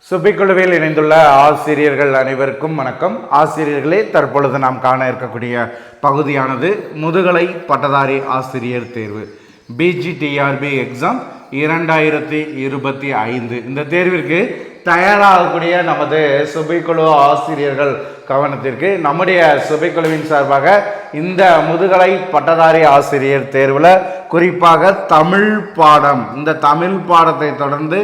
சுபிக்குழுவில் இணைந்துள்ள ஆசிரியர்கள் அனைவருக்கும் வணக்கம். ஆசிரியர்களே, தற்பொழுது நாம் காண இருக்கக்கூடிய பகுதியானது முதுகலை பட்டதாரி ஆசிரியர் தேர்வு பிஜிடிஆர்பி எக்ஸாம் 2025. இந்த தேர்விற்கு தயாராகக்கூடிய நமது சுபைக்குழு ஆசிரியர்கள் கவனத்திற்கு நம்முடைய சுபைக்குழுவின் சார்பாக இந்த முதுகலை பட்டதாரி ஆசிரியர் தேர்வில் குறிப்பாக தமிழ் பாடம், இந்த தமிழ் பாடத்தை தொடர்ந்து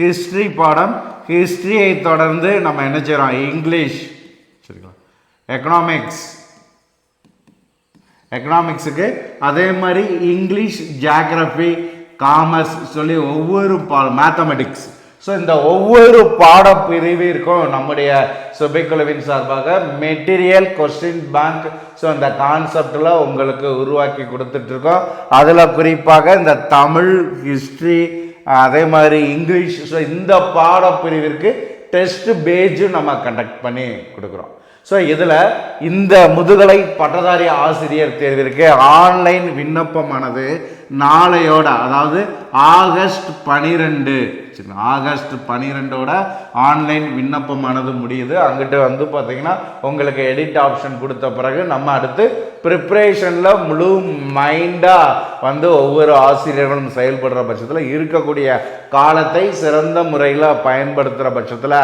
ஹிஸ்ட்ரி பாடம், ஹிஸ்ட்ரியை தொடர்ந்து நம்ம என்ன செய்கிறோம், இங்கிலீஷ், சரிங்களா, எக்கனாமிக்ஸுக்கு அதே மாதிரி இங்கிலீஷ், ஜியாகிரபி, காமர்ஸ் சொல்லி ஒவ்வொரு மேத்தமெட்டிக்ஸ், ஸோ இந்த ஒவ்வொரு பாடப்பிரிவிற்கும் நம்முடைய சுபைக்குழுவின் சார்பாக மெட்டீரியல் கொஸ்டின் பேங்க், ஸோ இந்த கான்செப்டில் உங்களுக்கு உருவாக்கி கொடுத்துட்ருக்கோம். அதில் குறிப்பாக இந்த தமிழ், ஹிஸ்ட்ரி, அதே மாதிரி இங்கிலீஷ், ஸோ இந்த பாடப்பிரிவிற்கு டெஸ்ட் பேஜ் நம்ம கண்டக்ட் பண்ணி கொடுக்குறோம். ஸோ இதில் இந்த முதுகலை பட்டதாரி ஆசிரியர் தேர்விற்கு ஆன்லைன் விண்ணப்பமானது நாளையோட, அதாவது ஆகஸ்ட் 12 ஆன்லைன் விண்ணப்பமானது முடியுது. அங்கிட்டு வந்து பார்த்தீங்கன்னா உங்களுக்கு எடிட் ஆப்ஷன் கொடுத்த பிறகு நம்ம அடுத்து ப்ரிப்ரேஷனில் முழு மைண்டாக வந்து ஒவ்வொரு ஆசிரியர்களும் செயல்படுற பட்சத்தில் இருக்கக்கூடிய காலத்தை சிறந்த முறையில் பயன்படுத்துகிற பட்சத்தில்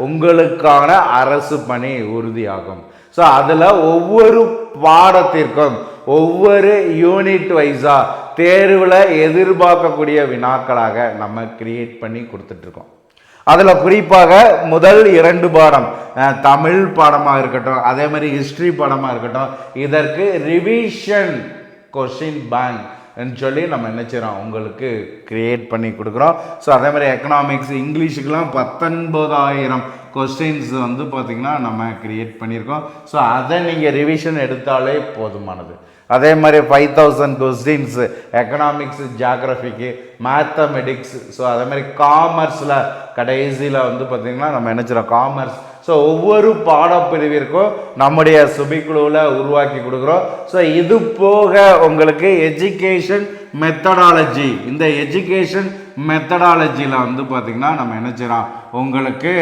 உங்களுக்கான அரசு பணி உறுதியாகும். ஸோ அதில் ஒவ்வொரு பாடத்திற்கும் ஒவ்வொரு யூனிட் வைஸாக தேர்வில் எதிர்பார்க்கக்கூடிய வினாக்களாக நம்ம கிரியேட் பண்ணி கொடுத்துட்ருக்கோம். அதில் குறிப்பாக முதல் 2 பாடம், தமிழ் பாடமாக இருக்கட்டும், அதே மாதிரி ஹிஸ்ட்ரி பாடமாக இருக்கட்டும், இதற்கு ரிவிஷன் கொஸ்டின் பேங்க் சொல்லி நம்ம என்ன செய்கிறோம், உங்களுக்கு கிரியேட் பண்ணி கொடுக்குறோம். ஸோ அதே மாதிரி எக்கனாமிக்ஸ், இங்கிலீஷுக்கெலாம் 19,000 கொஸ்டின்ஸ் வந்து பார்த்திங்கன்னா நம்ம கிரியேட் பண்ணியிருக்கோம். ஸோ அதை நீங்கள் ரிவிஷன் எடுத்தாலே போதுமானது. அதே மாதிரி 5,000 கொஸ்டின்ஸ் எக்கனாமிக்ஸ், ஜியாகிரபிக்கு, மேத்தமெட்டிக்ஸ், ஸோ அதே மாதிரி காமர்ஸில் கடைசியில் வந்து பார்த்திங்கன்னா நம்ம நினச்சிரோம் காமர்ஸ். ஸோ ஒவ்வொரு பாடப்பிரிவிற்கும் நம்முடைய சுபிக்குழுவில் உருவாக்கி கொடுக்குறோம். ஸோ இது போக உங்களுக்கு எஜுகேஷன் மெத்தடாலஜி, இந்த எஜுகேஷன் மெத்தடாலஜியில் வந்து பார்த்திங்கன்னா நம்ம என்ன செய்கிறோம், உங்களுக்கு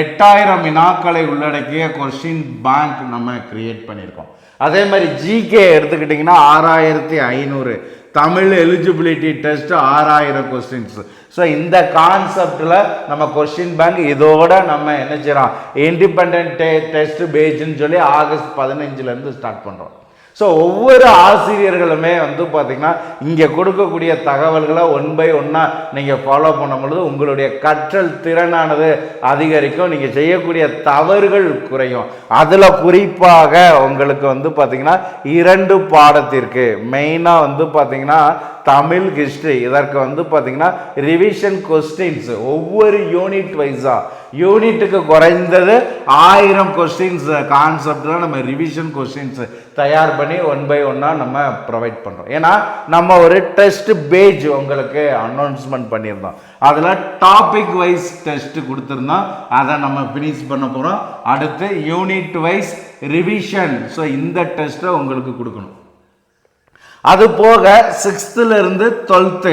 8000 வினாக்களை உள்ளடக்கிய கொஸ்டின் பேங்க் நம்ம கிரியேட் பண்ணியிருக்கோம். அதே மாதிரி ஜிகே எடுத்துக்கிட்டிங்கன்னா 6500, Tamil eligibility test 6000 questions. So இந்த கான்செப்டில் நம்ம கொஸ்டின் பேங்க் இதோட நம்ம என்ன செய்கிறோம், இண்டிபெண்ட் டெஸ்ட் பேஜ்னு சொல்லி ஆகஸ்ட் 15 ஸ்டார்ட் பண்ணுறோம். ஸோ ஒவ்வொரு ஆசிரியர்களுமே வந்து பார்த்திங்கன்னா இங்கே கொடுக்கக்கூடிய தகவல்களை 1 by 1 நீங்கள் ஃபாலோ பண்ணும் பொழுது உங்களுடைய கற்றல் திறனானது அதிகரிக்கும், நீங்கள் செய்யக்கூடிய தவறுகள் குறையும். அதில் குறிப்பாக உங்களுக்கு வந்து பார்த்திங்கன்னா 2 பாடத்திற்கு மெயினாக வந்து பார்த்திங்கன்னா தமிழ், ஹிஸ்ட்ரி, இதற்கு வந்து பார்த்திங்கன்னா ரிவிஷன் கொஸ்டின்ஸ் ஒவ்வொரு யூனிட் வைஸாக, யூனிட்டுக்கு குறைந்தது 1000 கொஸ்டின்ஸ் கான்செப்டில் நம்ம ரிவிஷன் கொஸ்டின்ஸ் தயார் பண்ணி 1 by 1 நம்ம ப்ரொவைட் பண்ணுறோம். ஏன்னா நம்ம ஒரு டெஸ்ட் பேஜ் உங்களுக்கு அனௌன்ஸ்மெண்ட் பண்ணியிருந்தோம், அதில் டாபிக் வைஸ் டெஸ்ட் கொடுத்துருந்தோம், அதை நம்ம ஃபினிஷ் பண்ண போகிறோம். அடுத்து யூனிட் வைஸ் ரிவிஷன், ஸோ இந்த டெஸ்ட்டை உங்களுக்கு கொடுக்கணும். அது போக 6th இருந்து 12th,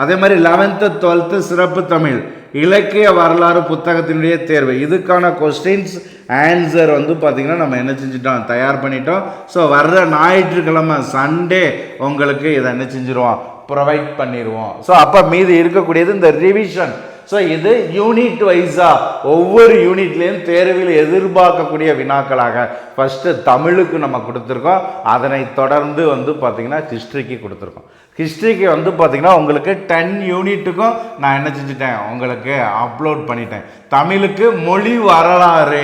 அதே மாதிரி 11th 12th சிறப்பு தமிழ், இலக்கிய வரலாறு புத்தகத்தினுடைய தேர்வு, இதுக்கான கொஸ்டின்ஸ் ஆன்சர் வந்து பார்த்திங்கன்னா நம்ம என்ன செஞ்சிட்டோம், தயார் பண்ணிட்டோம். ஸோ வர்ற ஞாயிற்றுக்கிழமை சண்டே உங்களுக்கு இதை என்ன செஞ்சிருவோம், ப்ரொவைட் பண்ணிடுவோம். ஸோ அப்போ மீது இருக்கக்கூடியது இந்த ரிவிஷன். ஸோ இது யூனிட் வைஸாக ஒவ்வொரு யூனிட்லேயும் தேர்வில் எதிர்பார்க்கக்கூடிய வினாக்களாக ஃபஸ்ட்டு தமிழுக்கு நம்ம கொடுத்துருக்கோம். அதனை தொடர்ந்து வந்து பார்த்திங்கன்னா ஹிஸ்ட்ரிக்கு கொடுத்துருக்கோம். ஹிஸ்ட்ரிக்கு வந்து பார்த்திங்கன்னா உங்களுக்கு 10 யூனிட்டுக்கும் நான் என்ன செஞ்சுட்டேன், உங்களுக்கு அப்லோட் பண்ணிட்டேன். தமிழுக்கு மொழி வரலாறு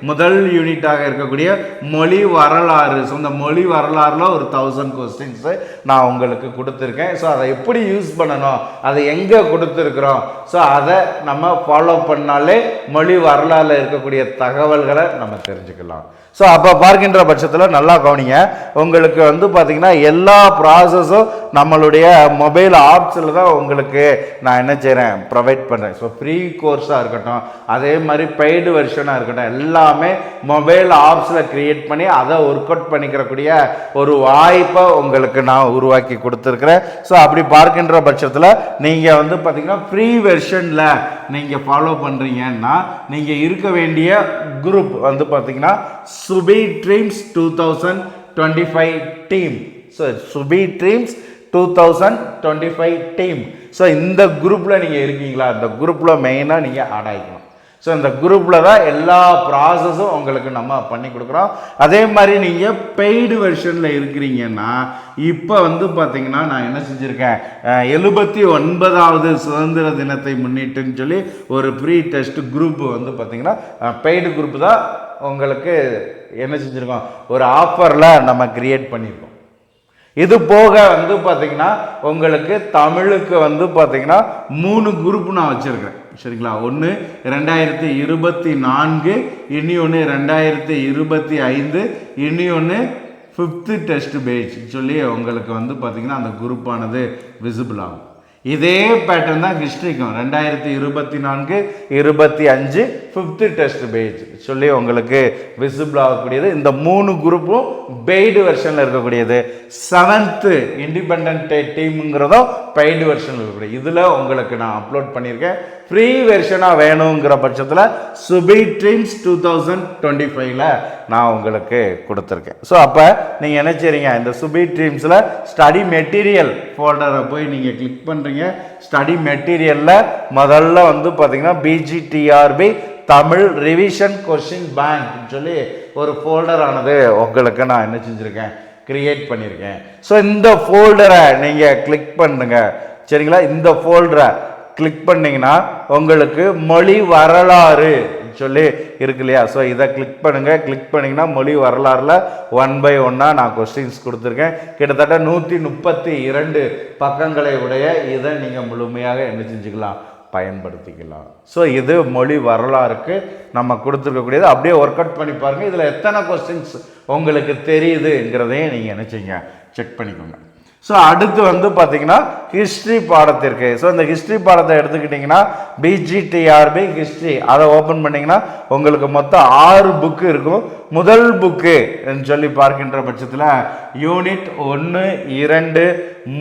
முதல் யூனிட்டாக இருக்கக்கூடிய மொழி வரலாறு, ஸோ இந்த மொழி வரலாறுல ஒரு 1000 கொஸ்டின்ஸு நான் உங்களுக்கு கொடுத்துருக்கேன். ஸோ அதை எப்படி யூஸ் பண்ணணும், அதை எங்கே கொடுத்துருக்குறோம், ஸோ அதை நம்ம ஃபாலோ பண்ணாலே மொழி வரலாறுல இருக்கக்கூடிய தகவல்களை நம்ம தெரிஞ்சுக்கலாம். ஸோ அப்போ பார்க்கின்ற பட்சத்தில் நல்லா கவனிங்க, உங்களுக்கு வந்து பார்த்திங்கன்னா எல்லா ப்ராசஸும் நம்மளுடைய மொபைல் ஆப்ஸில் தான் உங்களுக்கு நான் என்ன செய்கிறேன், ப்ரொவைட் பண்ணுறேன். ஸோ ஃப்ரீ கோர்ஸாக இருக்கட்டும், அதே மாதிரி பெய்டு வெர்ஷனாக இருக்கட்டும், எல்லாமே எல்லாமே மொபைல் ஆப்ஸில் கிரியேட் பண்ணி அதை ஒர்க் அவுட் பண்ணிக்கிறக்கூடிய ஒரு வாய்ப்பை உங்களுக்கு நான் உருவாக்கி கொடுத்துருக்குறேன். ஸோ அப்படி பார்க்கின்ற பட்சத்தில் நீங்கள் வந்து பார்த்தீங்கன்னா ஃப்ரீ வெர்ஷனில் நீங்கள் ஃபாலோ பண்ணுறீங்கன்னா நீங்கள் இருக்க வேண்டிய குரூப் வந்து பார்த்தீங்கன்னா சுபி ட்ரீம்ஸ் 2025 டீம். ஸோ சுபி ட்ரீம்ஸ் 2025 டீம். ஸோ இந்த குரூப்பில் நீங்கள் இருக்கீங்களா? இந்த குரூப்பில் மெயினாக நீங்கள் ஆட் ஆகிக்கணும். ஸோ இந்த குரூப்பில் தான் எல்லா ப்ராசஸும் உங்களுக்கு நம்ம பண்ணி கொடுக்குறோம். அதே மாதிரி நீங்கள் பெய்டு வெர்ஷனில் இருக்கிறீங்கன்னா இப்போ வந்து பார்த்தீங்கன்னா நான் என்ன செஞ்சுருக்கேன், 79வது சுதந்திர தினத்தை முன்னிட்டுன்னு சொல்லி ஒரு ப்ரீ டெஸ்ட் குரூப் வந்து பார்த்தீங்கன்னா பெய்டு குரூப் தான் உங்களுக்கு என்ன செஞ்சுருக்கோம், ஒரு ஆஃபரில் நம்ம கிரியேட் பண்ணியிருக்கோம். இது போக வந்து பார்த்தீங்கன்னா உங்களுக்கு தமிழுக்கு வந்து பார்த்தீங்கன்னா 3 குரூப் நான் வச்சுருக்கேன். சரிங்களா? ஒன்று 2024, இனி ஒன்று 2025, இனி ஒன்று 5th டெஸ்ட் பேட்ச் சொல்லி உங்களுக்கு வந்து பார்த்தீங்கன்னா அந்த குரூப்பானது விசிபிள் ஆகும். இதே பேட்டர்ன் தான் ஹிஸ்ட்ரிக்கும் 2024, 25 5th டெஸ்ட் பேட்ச் சொல்லி உங்களுக்கு விசிபிள் ஆகக்கூடியது. இந்த 3 குரூப்பும் பெய்டு வெர்ஷனில் இருக்கக்கூடியது. 7th இண்டிபெண்ட் டீமுங்கிறதும் பெய்டு வெர்ஷனில் இருக்கக்கூடியது. இதில் உங்களுக்கு நான் அப்லோட் பண்ணியிருக்கேன். ஃப்ரீ வெர்ஷனாக வேணுங்கிற பட்சத்தில் சுபி ட்ரீம்ஸ் 2025ல் நான் உங்களுக்கு கொடுத்துருக்கேன். ஸோ அப்போ நீங்கள் என்ன செய்றீங்க, இந்த சுபி ட்ரீம்ஸில் ஸ்டடி மெட்டீரியல் ஃபோல்டரை போய் நீங்கள் கிளிக் பண்ணுறீங்க. ஸ்டடி மெட்டீரியலில் முதல்ல வந்து பார்த்தீங்கன்னா PGTRB Tamil revision question bank சொல்லி ஒரு ஃபோல்டர் ஆனது உங்களுக்கு நான் என்ன செஞ்சுருக்கேன், கிரியேட் பண்ணியிருக்கேன். ஸோ இந்த ஃபோல்டரை நீங்கள் கிளிக் பண்ணுங்க. சரிங்களா? இந்த ஃபோல்டரை கிளிக் பண்ணிங்கன்னா உங்களுக்கு மொழி வரலாறு சொல்லி இருக்கு இல்லையா? ஸோ இதை கிளிக் பண்ணுங்கள். கிளிக் பண்ணிங்கன்னா மொழி வரலாறில் 1 by 1 நான் கொஸ்டின்ஸ் கொடுத்துருக்கேன். கிட்டத்தட்ட 132 பக்கங்களை உடைய இதை நீங்கள் முழுமையாக என்ன செஞ்சுக்கலாம், பயன்படுத்திக்கலாம். ஸோ இது மொழி வரலாறுக்கு நம்ம கொடுத்துருக்கக்கூடியது. அப்படியே ஒர்க் அவுட் பண்ணி பாருங்கள். இதில் எத்தனை கொஸ்டின்ஸ் உங்களுக்கு தெரியுதுங்கிறதையும் நீங்கள் என்ன செய்யுங்க, செக் பண்ணிக்கோங்க. ஸோ அடுத்து வந்து பார்த்தீங்கன்னா ஹிஸ்ட்ரி பாடத்திற்கு. ஸோ இந்த ஹிஸ்ட்ரி பாடத்தை எடுத்துக்கிட்டிங்கன்னா பிஜிடிஆர்பி ஹிஸ்ட்ரி அதை ஓப்பன் பண்ணிங்கன்னா உங்களுக்கு மொத்தம் 6 புக்கு இருக்கும். முதல் புக்கு சொல்லி பார்க்கின்ற பட்சத்தில் யூனிட் 1, 2,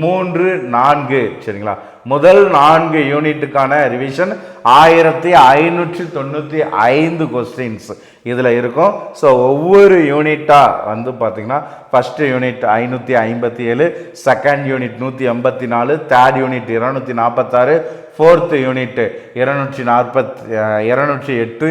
3, 4 சரிங்களா? முதல் 4 யூனிட்டுக்கான ரிவிஷன் 1595 கொஸ்டின்ஸ் இதில் இருக்கும். ஸோ ஒவ்வொரு யூனிட்டாக வந்து பார்த்தீங்கன்னா first unit 557, second unit 184, third unit 246, fourth unit 208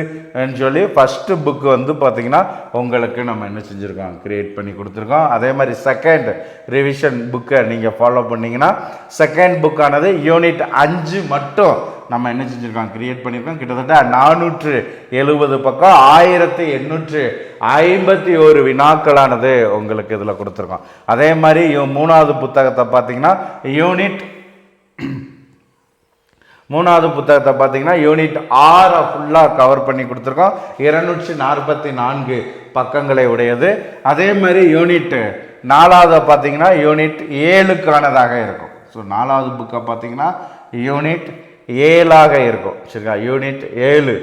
சொல்லி ஃபஸ்ட்டு புக்கு வந்து பார்த்திங்கன்னா உங்களுக்கு நம்ம என்ன செஞ்சுருக்கோம், க்ரியேட் பண்ணி கொடுத்துருக்கோம். அதே மாதிரி செகண்ட் ரிவிஷன் புக்கை நீங்கள் ஃபாலோ பண்ணிங்கன்னா செகண்ட் புக்கானது யூனிட் 5 மட்டும் நம்ம என்ன செஞ்சுருக்கோம், க்ரியேட் பண்ணியிருக்கோம். கிட்டத்தட்ட 470 பக்கம் 1851 வினாக்களானது உங்களுக்கு இதில் கொடுத்துருக்கோம். அதே மாதிரி 3வது புத்தகத்தை பார்த்தீங்கன்னா யூனிட் 6 ஃபுல்லாக கவர் பண்ணி கொடுத்துருக்கோம். 244 பக்கங்களை உடையது. அதே மாதிரி யூனிட் 4வது பார்த்தீங்கன்னா யூனிட் 7க்கானதாக இருக்கும். ஸோ 4வது புக்கை பார்த்தீங்கன்னா யூனிட் 7ஆக இருக்கும். சரியா? யூனிட் 7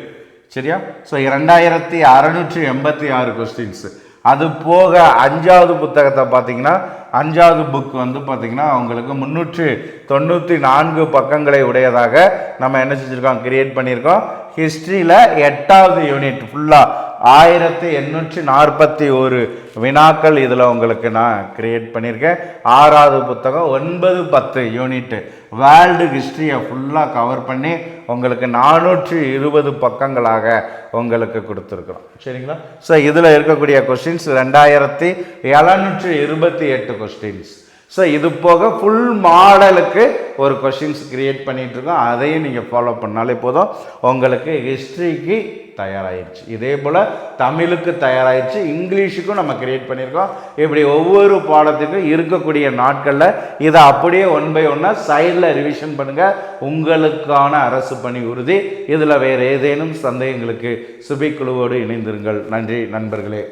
சரியா? So 2686 questions. அது போக 5வது புத்தகத்தை பார்த்தீங்கன்னா 5வது புக் வந்து பார்த்தீங்கன்னா உங்களுக்கு 394 பக்கங்களை உடையதாக நம்ம என்ன செஞ்சுருக்கோம், கிரியேட் பண்ணியிருக்கோம். ஹிஸ்ட்ரியில் 8வது யூனிட் ஃபுல்லாக 1841 வினாக்கள் இதில் உங்களுக்கு நான் கிரியேட் பண்ணியிருக்கேன். 6வது புத்தகம் 9, 10 யூனிட்டு வேர்ல்டு ஹிஸ்ட்ரியை ஃபுல்லாக கவர் பண்ணி உங்களுக்கு 420 பக்கங்களாக உங்களுக்கு கொடுத்துருக்குறோம். சரிங்களா? ஸோ இதில் இருக்கக்கூடிய கொஸ்டின்ஸ் 2728 கொஸ்டின்ஸ். ஸோ இது போக ஃபுல் மாடலுக்கு ஒரு கொஸ்டின்ஸ் கிரியேட் பண்ணிகிட்ருக்கோம். அதையும் நீங்கள் ஃபாலோ பண்ணாலே போதும், உங்களுக்கு ஹிஸ்ட்ரிக்கு தயாராகிடுச்சு. இதே போல் தமிழுக்கு தயாராகிடுச்சு, இங்கிலீஷுக்கும் நம்ம கிரியேட் பண்ணியிருக்கோம். இப்படி ஒவ்வொரு பாடத்துக்கும் இருக்கக்கூடிய நாட்களில் இதை அப்படியே 1 by 1 சைடில் ரிவிஷன் பண்ணுங்கள். உங்களுக்கான அரசு பணி உறுதி. இதில் வேறு ஏதேனும் சந்தேகங்களுக்கு சுபி குழுவோடு இணைந்திருங்கள். நன்றி நண்பர்களே.